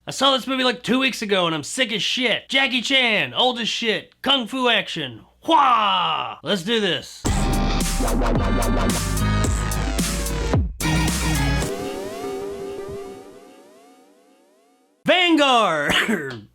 I saw this movie like 2 weeks ago and I'm sick as shit. Jackie Chan, old as shit, kung fu action. Wah! Let's do this. Vanguard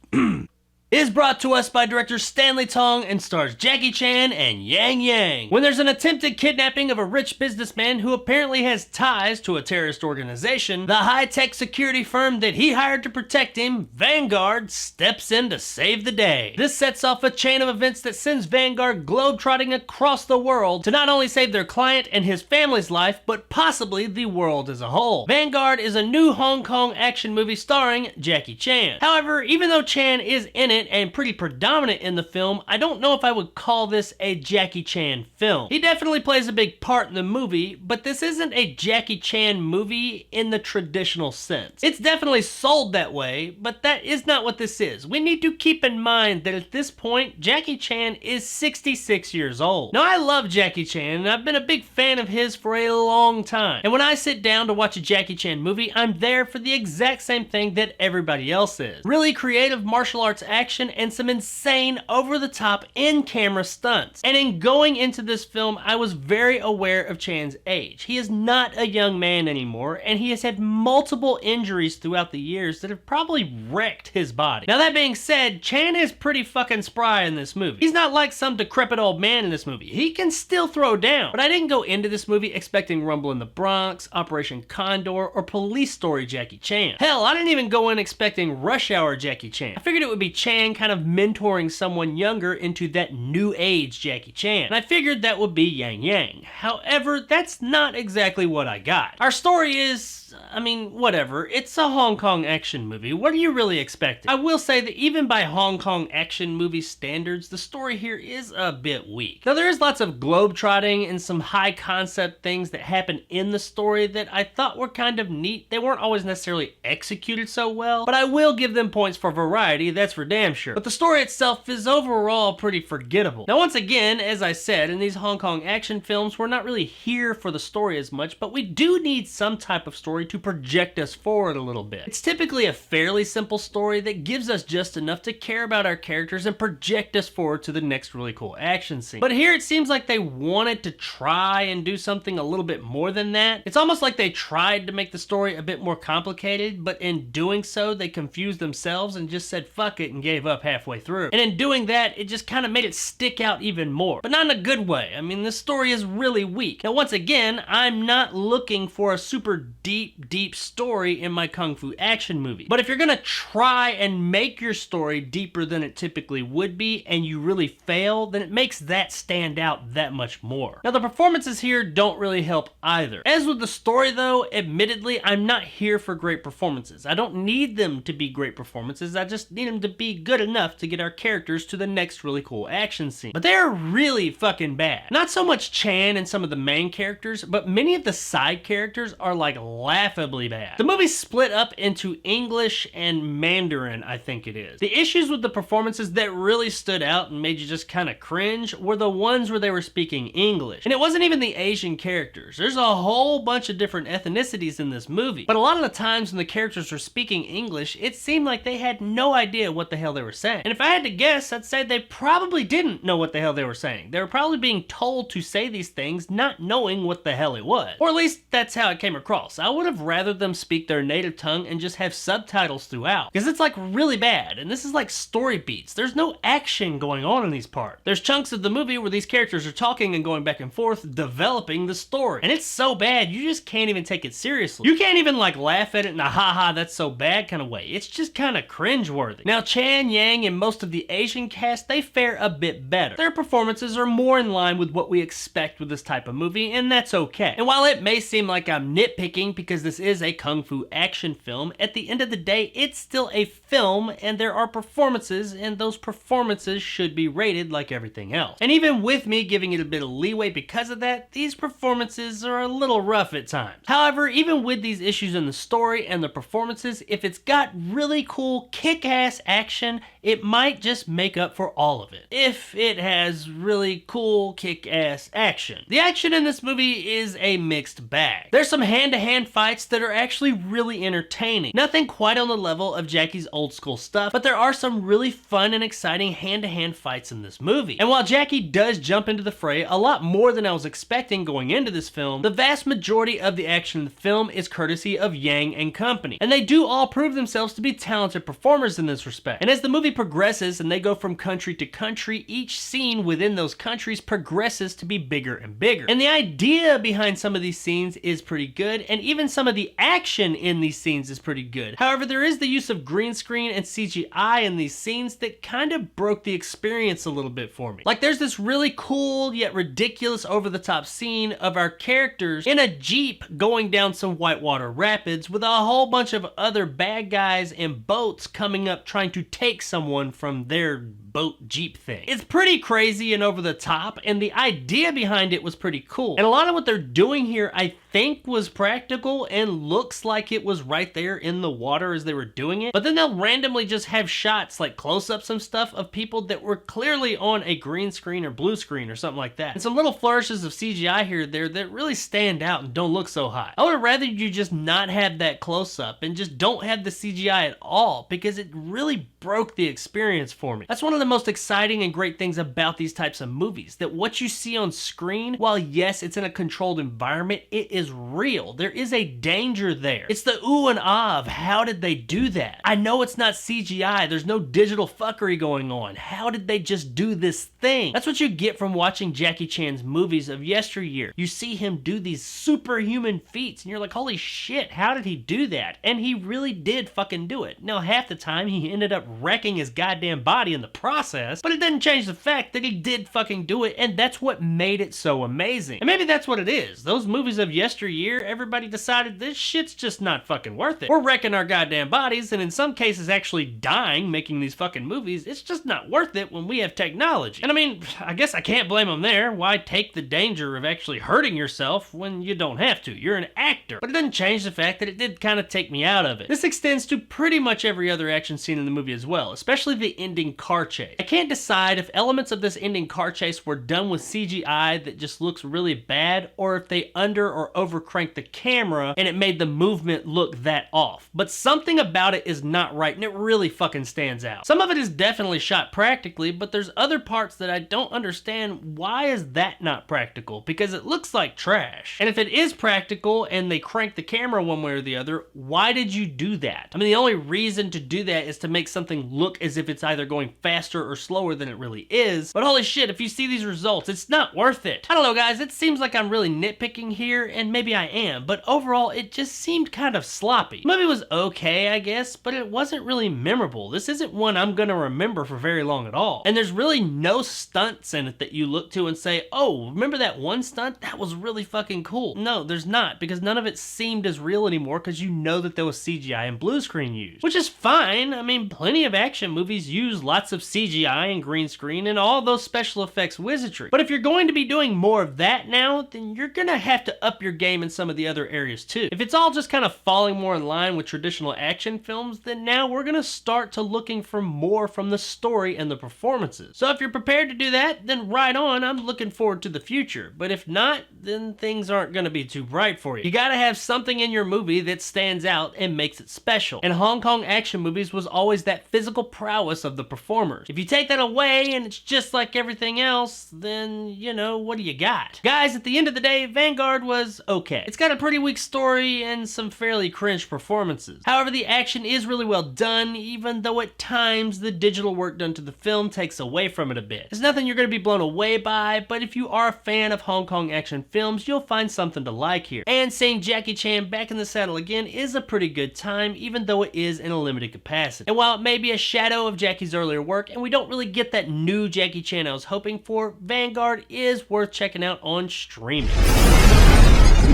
is brought to us by director Stanley Tong and stars Jackie Chan and Yang Yang. When there's an attempted kidnapping of a rich businessman who apparently has ties to a terrorist organization, the high-tech security firm that he hired to protect him, Vanguard, steps in to save the day. This sets off a chain of events that sends Vanguard globetrotting across the world to not only save their client and his family's life, but possibly the world as a whole. Vanguard is a new Hong Kong action movie starring Jackie Chan. However, even though Chan is in it and pretty predominant in the film, I don't know if I would call this a Jackie Chan film. He definitely plays a big part in the movie, but this isn't a Jackie Chan movie in the traditional sense. It's definitely sold that way, but that is not what this is. We need to keep in mind that at this point, Jackie Chan is 66 years old. Now, I love Jackie Chan, and I've been a big fan of his for a long time. And when I sit down to watch a Jackie Chan movie, I'm there for the exact same thing that everybody else is. Really creative martial arts action and some insane, over-the-top, in-camera stunts. And in going into this film, I was very aware of Chan's age. He is not a young man anymore, and he has had multiple injuries throughout the years that have probably wrecked his body. Now that being said, Chan is pretty fucking spry in this movie. He's not like some decrepit old man in this movie. He can still throw down. But I didn't go into this movie expecting Rumble in the Bronx, Operation Condor, or Police Story Jackie Chan. Hell, I didn't even go in expecting Rush Hour Jackie Chan. I figured it would be Chan kind of mentoring someone younger into that new age Jackie Chan. And I figured that would be Yang Yang. However, that's not exactly what I got. Our story is, I mean, whatever. It's a Hong Kong action movie. What are you really expecting? I will say that even by Hong Kong action movie standards, the story here is a bit weak. Now, there is lots of globetrotting and some high concept things that happen in the story that I thought were kind of neat. They weren't always necessarily executed so well, but I will give them points for variety, that's for damn sure. But the story itself is overall pretty forgettable. Now, once again, as I said, in these Hong Kong action films, we're not really here for the story as much, but we do need some type of story to project us forward a little bit. It's typically a fairly simple story that gives us just enough to care about our characters and project us forward to the next really cool action scene. But here it seems like they wanted to try and do something a little bit more than that. It's almost like they tried to make the story a bit more complicated, but in doing so, they confused themselves and just said fuck it and gave up halfway through. And in doing that, it just kind of made it stick out even more. But not in a good way. I mean, this story is really weak. Now, once again, I'm not looking for a super deep story in my kung fu action movie. But if you're gonna try and make your story deeper than it typically would be, and you really fail, then it makes that stand out that much more. Now, the performances here don't really help either. As with the story though, admittedly, I'm not here for great performances. I don't need them to be great performances, I just need them to be good enough to get our characters to the next really cool action scene. But they're really fucking bad. Not so much Chan and some of the main characters, but many of the side characters are like laughably bad. The movie's split up into English and Mandarin, I think it is. The issues with the performances that really stood out and made you just kind of cringe were the ones where they were speaking English. And it wasn't even the Asian characters. There's a whole bunch of different ethnicities in this movie. But a lot of the times when the characters were speaking English, it seemed like they had no idea what the hell they were saying. And if I had to guess, I'd say they probably didn't know what the hell they were saying. They were probably being told to say these things, not knowing what the hell it was. Or at least that's how it came across. I would have rather them speak their native tongue and just have subtitles throughout. Because it's like really bad, and this is like story beats. There's no action going on in these parts. There's chunks of the movie where these characters are talking and going back and forth, developing the story. And it's so bad, you just can't even take it seriously. You can't even like laugh at it in a haha that's so bad kind of way. It's just kind of cringeworthy. Now, Chan, Yang, and most of the Asian cast, they fare a bit better. Their performances are more in line with what we expect with this type of movie, and that's okay. And while it may seem like I'm nitpicking because this is a kung fu action film, at the end of the day, it's still a film, and there are performances, and those performances should be rated like everything else. And even with me giving it a bit of leeway because of that, these performances are a little rough at times. However, even with these issues in the story and the performances, if it's got really cool kick-ass action it might just make up for all of it, if it has really cool, kick-ass action. The action in this movie is a mixed bag. There's some hand-to-hand fights that are actually really entertaining. Nothing quite on the level of Jackie's old school stuff, but there are some really fun and exciting hand-to-hand fights in this movie. And while Jackie does jump into the fray a lot more than I was expecting going into this film, the vast majority of the action in the film is courtesy of Yang and company, and they do all prove themselves to be talented performers in this respect. And as the movie progresses and they go from country to country, each scene within those countries progresses to be bigger and bigger. And the idea behind some of these scenes is pretty good, and even some of the action in these scenes is pretty good. However, there is the use of green screen and CGI in these scenes that kind of broke the experience a little bit for me. Like, there's this really cool yet ridiculous over-the-top scene of our characters in a Jeep going down some whitewater rapids with a whole bunch of other bad guys and boats coming up trying to take someone from their boat Jeep thing. It's pretty crazy and over the top, and the idea behind it was pretty cool. And a lot of what they're doing here, I think, was practical and looks like it was right there in the water as they were doing it. But then they'll randomly just have shots, like close-ups and stuff, of people that were clearly on a green screen or blue screen or something like that. And some little flourishes of CGI here or there that really stand out and don't look so high. I would have rather you just not have that close-up and just don't have the CGI at all, because it really broke the experience for me. That's one of the most exciting and great things about these types of movies, that what you see on screen, while yes, it's in a controlled environment, it is real. There is a danger there. It's the ooh and ah of how did they do that? I know it's not CGI, there's no digital fuckery going on. How did they just do this thing? That's what you get from watching Jackie Chan's movies of yesteryear. You see him do these superhuman feats and you're like, holy shit, how did he do that? And he really did fucking do it. Now, half the time he ended up wrecking his goddamn body in the process, but it didn't change the fact that he did fucking do it, and that's what made it so amazing. And maybe that's what it is. Those movies of yesteryear, everybody decided this shit's just not fucking worth it. We're wrecking our goddamn bodies, and in some cases actually dying making these fucking movies. It's just not worth it when we have technology. And I mean, I guess I can't blame them there. Why take the danger of actually hurting yourself when you don't have to? You're an actor. But it doesn't change the fact that it did kind of take me out of it. This extends to pretty much every other action scene in the movie as well, especially the ending car chase. I can't decide if elements of this ending car chase were done with CGI that just looks really bad, or if they under or over cranked the camera and it made the movement look that off. But something about it is not right, and it really fucking stands out. Some of it is definitely shot practically, but there's other parts that I don't understand. Why is that not practical? Because it looks like trash. And if it is practical and they crank the camera one way or the other, why did you do that? I mean, the only reason to do that is to make something look as if it's either going faster or slower than it really is. But holy shit, if you see these results, it's not worth it. I don't know, guys, it seems like I'm really nitpicking here, and maybe I am, but overall it just seemed kind of sloppy. The movie was okay, I guess, but it wasn't really memorable. This isn't one I'm gonna remember for very long at all. And there's really no stunts in it that you look to and say, oh, remember that one stunt? That was really fucking cool. No, there's not, because none of it seemed as real anymore, because you know that there was CGI and blue screen used. Which is fine. I mean, plenty of action movies use lots of CGI and green screen and all those special effects wizardry. But if you're going to be doing more of that now, then you're gonna have to up your game in some of the other areas too. If it's all just kind of falling more in line with traditional action films, then now we're gonna start to looking for more from the story and the performances. So if you're prepared to do that, then right on, I'm looking forward to the future. But if not, then things aren't gonna be too bright for you. You gotta have something in your movie that stands out and makes it special. And Hong Kong action movies was always that physical prowess of the performers. If you take that away and it's just like everything else, then, you know, what do you got? Guys, at the end of the day, Vanguard was okay. It's got a pretty weak story and some fairly cringe performances. However, the action is really well done, even though at times the digital work done to the film takes away from it a bit. It's nothing you're going to be blown away by, but if you are a fan of Hong Kong action films, you'll find something to like here. And seeing Jackie Chan back in the saddle again is a pretty good time, even though it is in a limited capacity. And while it may be a shadow of Jackie's earlier work, and we don't really get that new Jackie Chan I was hoping for, Vanguard is worth checking out on streaming.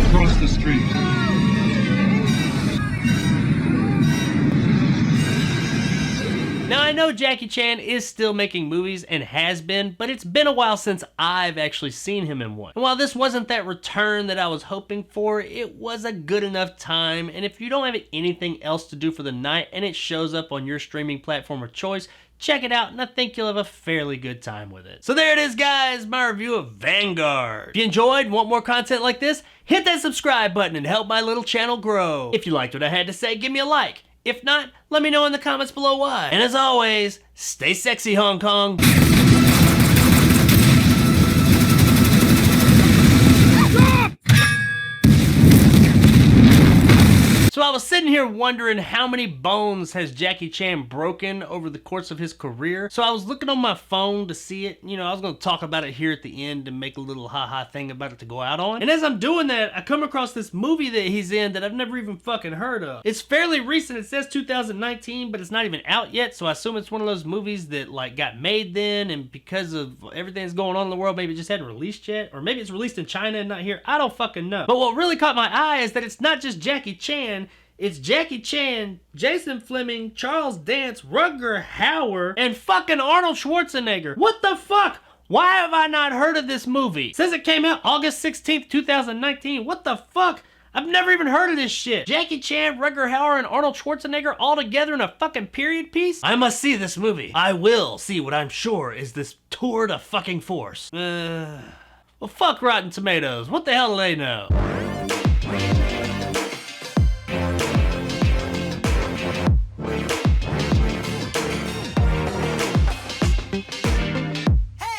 Across the street. Now I know Jackie Chan is still making movies and has been, but it's been a while since I've actually seen him in one. And while this wasn't that return that I was hoping for, it was a good enough time, and if you don't have anything else to do for the night and it shows up on your streaming platform of choice, check it out, and I think you'll have a fairly good time with it. So there it is, guys, my review of Vanguard. If you enjoyed and want more content like this, hit that subscribe button and help my little channel grow. If you liked what I had to say, give me a like. If not, let me know in the comments below why. And as always, stay sexy, Hong Kong. So I was sitting here wondering how many bones has Jackie Chan broken over the course of his career. So I was looking on my phone to see it. You know, I was going to talk about it here at the end and make a little haha thing about it to go out on. And as I'm doing that, I come across this movie that he's in that I've never even fucking heard of. It's fairly recent. It says 2019, but it's not even out yet. So I assume it's one of those movies that like got made then, and because of everything that's going on in the world, maybe it just hadn't released yet. Or maybe it's released in China and not here. I don't fucking know. But what really caught my eye is that it's not just Jackie Chan. It's Jackie Chan, Jason Fleming, Charles Dance, Rutger Hauer, and fucking Arnold Schwarzenegger. What the fuck? Why have I not heard of this movie? It says it came out August 16th, 2019. What the fuck? I've never even heard of this shit. Jackie Chan, Rutger Hauer, and Arnold Schwarzenegger all together in a fucking period piece? I must see this movie. I will see what I'm sure is this tour de fucking force. Well, fuck Rotten Tomatoes. What the hell do they know?